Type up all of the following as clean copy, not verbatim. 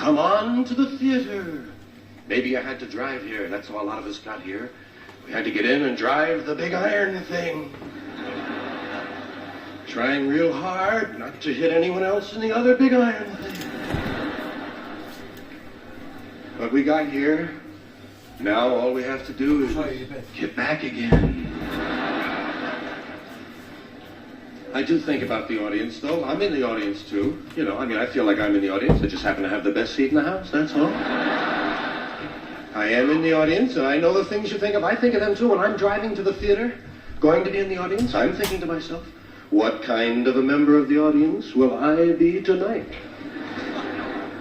Come on to the theater. Maybe I had to drive here. That's how a lot of us got here. We had to get in and drive the big iron thing. Trying real hard not to hit anyone else in the other big iron thing. But we got here. Now all we have to do is get back again. I do think about the audience, though. I'm in the audience, too. You know, I feel like I'm in the audience. I just happen to have the best seat in the house, that's all. I am in the audience, and I know the things you think of. I think of them, too. When I'm driving to the theater, going to be in the audience, I'm thinking to myself, what kind of a member of the audience will I be tonight?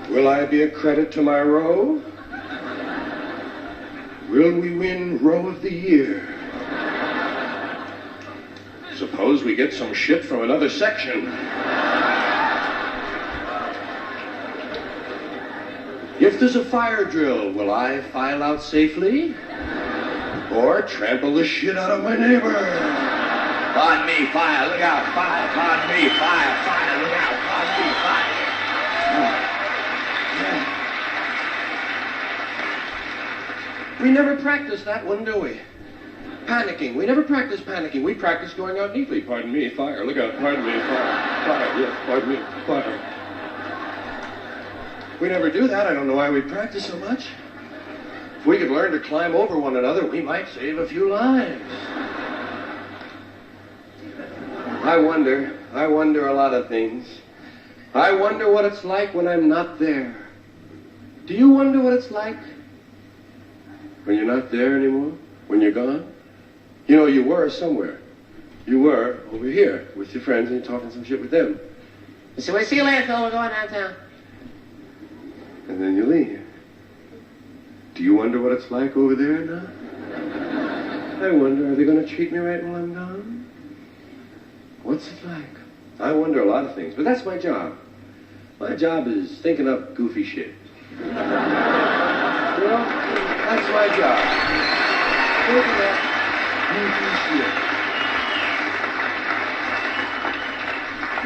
Will I be a credit to my row? Will we win Row of the Year? Suppose we get some shit from another section. If there's a fire drill, will I file out safely? Or trample the shit out of my neighbor? Pardon me, fire, look out, fire, pardon me, fire, fire, look out, pardon me, fire. We never practice that one, do we? Panicking. We never practice panicking. We practice going out neatly. Pardon me, fire. Look out. Pardon me, fire. Fire. Yes, pardon me, fire. We never do that. I don't know why we practice so much. If we could learn to climb over one another, we might save a few lives. I wonder a lot of things. I wonder what it's like when I'm not there. Do you wonder what it's like when you're not there anymore? When you're gone? You know, you were somewhere. You were over here with your friends and you're talking some shit with them. You say, well, see you later, Phil. We're going downtown. And then you leave. Do you wonder what it's like over there now? I wonder, are they going to treat me right while I'm gone? What's it like? I wonder a lot of things, but that's my job. My job is thinking up goofy shit. You know, that's my job. Thinking up goofy shit.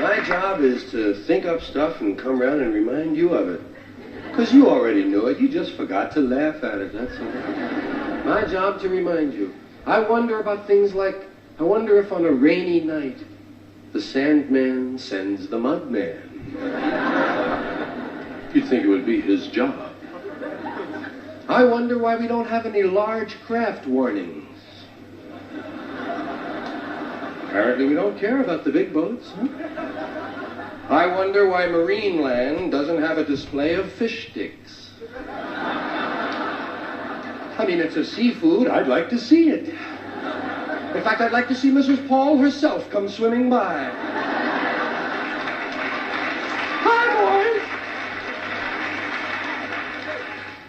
My job is to think up stuff and come around and remind you of it. Because you already knew it. You just forgot to laugh at it, that's all. My job to remind you. I wonder about things like, I wonder if on a rainy night, the Sandman sends the Mudman. You'd think it would be his job. I wonder why we don't have any large craft warnings. Apparently we don't care about the big boats, huh? I wonder why Marineland doesn't have a display of fish sticks. I mean, it's a seafood. I'd like to see it. In fact, I'd like to see Mrs. Paul herself come swimming by. Hi, boys!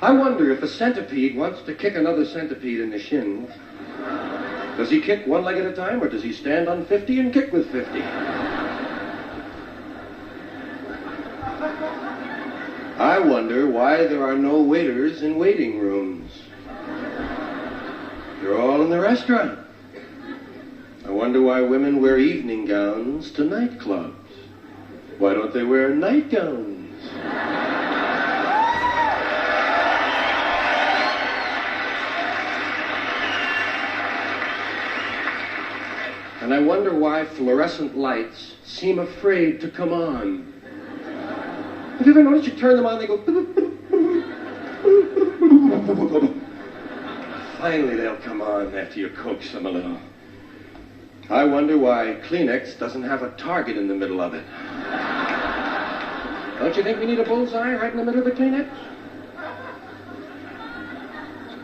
I wonder if a centipede wants to kick another centipede in the shins. Does he kick one leg at a time, or does he stand on 50 and kick with 50? I wonder why there are no waiters in waiting rooms. They're all in the restaurant. I wonder why women wear evening gowns to nightclubs. Why don't they wear nightgowns? And I wonder why fluorescent lights seem afraid to come on. Have you ever noticed you turn them on, they go... Finally they'll come on after you coax them a little. I wonder why Kleenex doesn't have a target in the middle of it. Don't you think we need a bullseye right in the middle of the Kleenex?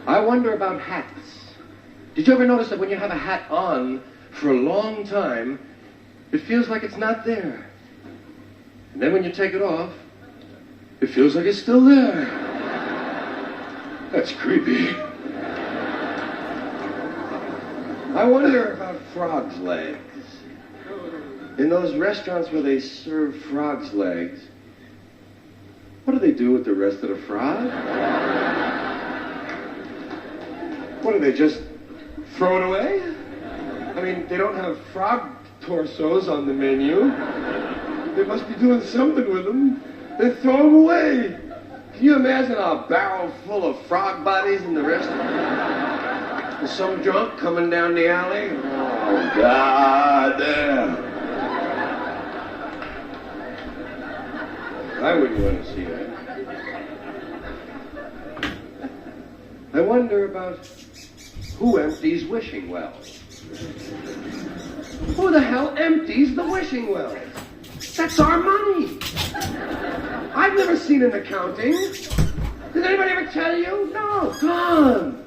I wonder about hats. Did you ever notice that when you have a hat on for a long time, it feels like it's not there? And then when you take it off, it feels like it's still there. That's creepy. I wonder about frogs' legs. In those restaurants where they serve frogs' legs, what do they do with the rest of the frog? What, do they just throw it away? I mean, they don't have frog torsos on the menu. They must be doing something with them. They throw them away. Can you imagine a barrel full of frog bodies in the restaurant? And some drunk coming down the alley? Oh, God damn. I wouldn't want to see that. I wonder about who empties wishing wells. Who the hell empties the wishing wells? That's our money. I've never seen an accounting. Did anybody ever tell you? No, gone.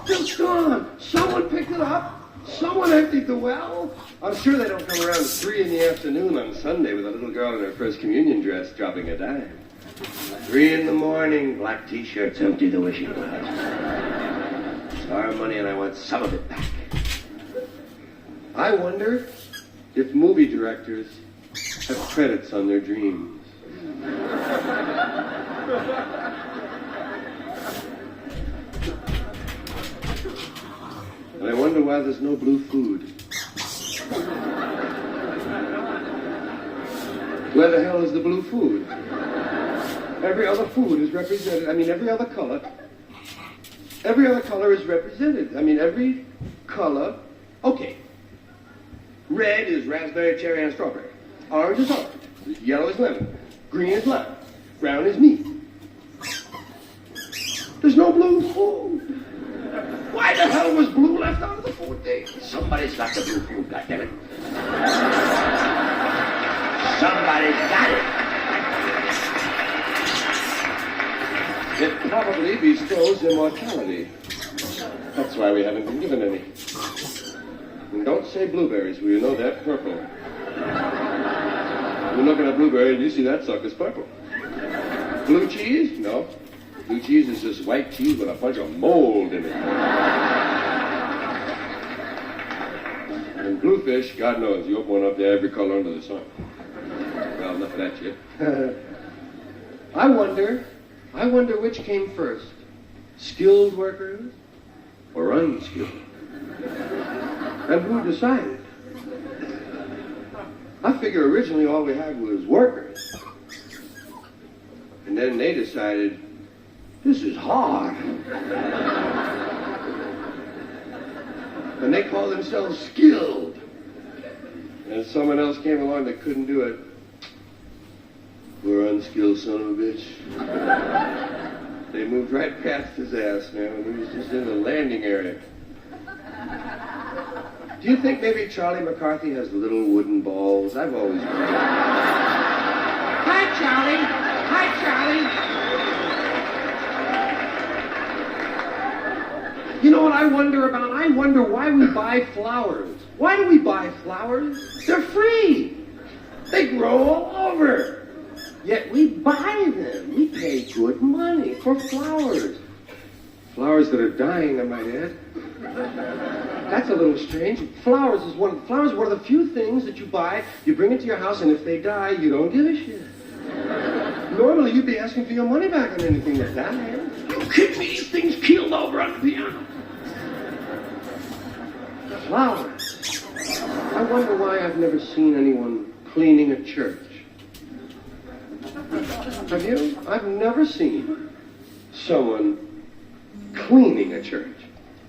Just gone. Someone picked it up. Someone emptied the well. I'm sure they don't come around at 3 in the afternoon on Sunday with a little girl in her first communion dress dropping a dime. 3 in the morning, black t-shirts, empty the wishing well. It's our money and I want some of it back. I wonder if movie directors have credits on their dreams. And I wonder why there's no blue food. Where the hell is the blue food? Every other food is represented. I mean, every other color is represented. I mean, every color. Okay. Red is raspberry, cherry, and strawberry. Orange is orange. Yellow is lemon. Green is lime. Brown is meat. There's no blue food. Why the hell was blue left out of the food thing? Somebody's got the blue food, goddammit. Somebody's got it. It probably bestows immortality. That's why we haven't been given any. And don't say blueberries, well, you know they're purple. You're looking at blueberry and you see that sucker's purple. Blue cheese? No. Blue cheese is just white cheese with a bunch of mold in it. And bluefish, God knows, you open one up there, every color under the sun. Well, enough of that shit. I wonder which came first, skilled workers or unskilled? And who decided? I figure originally all we had was workers. And then they decided, this is hard. And they called themselves skilled. And someone else came along that couldn't do it. Poor unskilled son of a bitch. They moved right past his ass, man. He was just in the landing area. Do you think maybe Charlie McCarthy has little wooden balls? I've always wondered. Hi, Charlie. Hi, Charlie. You know what I wonder about? I wonder why we buy flowers. Why do we buy flowers? They're free. They grow all over. Yet we buy them. We pay good money for flowers. Flowers that are dying, I might add. That's a little strange. Flowers is one of the few things that you buy, you bring it to your house, and if they die, you don't give a shit. Normally, you'd be asking for your money back on anything that died. You kidding me? These things keeled over on the piano. Flowers. I wonder why I've never seen anyone cleaning a church. Have you? I've never seen someone cleaning a church.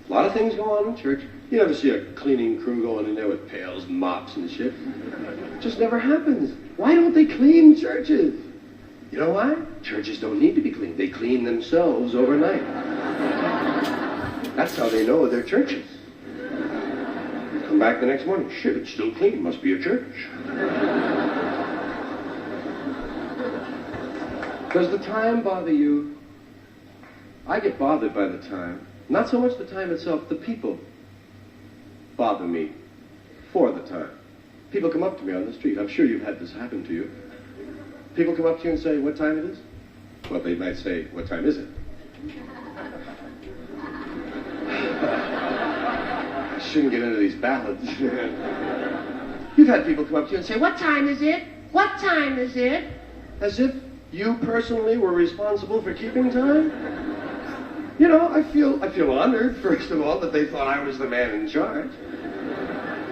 A lot of things go on in church. You never see a cleaning crew going in there with pails, mops, and shit. It just never happens. Why don't they clean churches? You know why? Churches don't need to be cleaned. They clean themselves overnight. That's how they know they're churches. Come back the next morning. Shit, it's still clean. Must be a church. Does the time bother you? I get bothered by the time. Not so much the time itself, the people bother me for the time. People come up to me on the street. I'm sure you've had this happen to you. People come up to you and say, what time it is? Well, they might say, what time is it? I shouldn't get into these ballads. You've had people come up to you and say, what time is it? What time is it? As if you personally were responsible for keeping time? You know, I feel honored, first of all, that they thought I was the man in charge.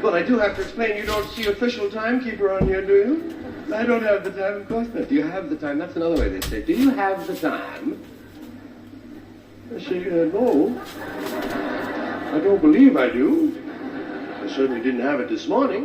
But I do have to explain, you don't see official timekeeper on here, do you? I don't have the time, of course not. Do you have the time? That's another way they say. Do you have the time? I say, no. I don't believe I do. I certainly didn't have it this morning.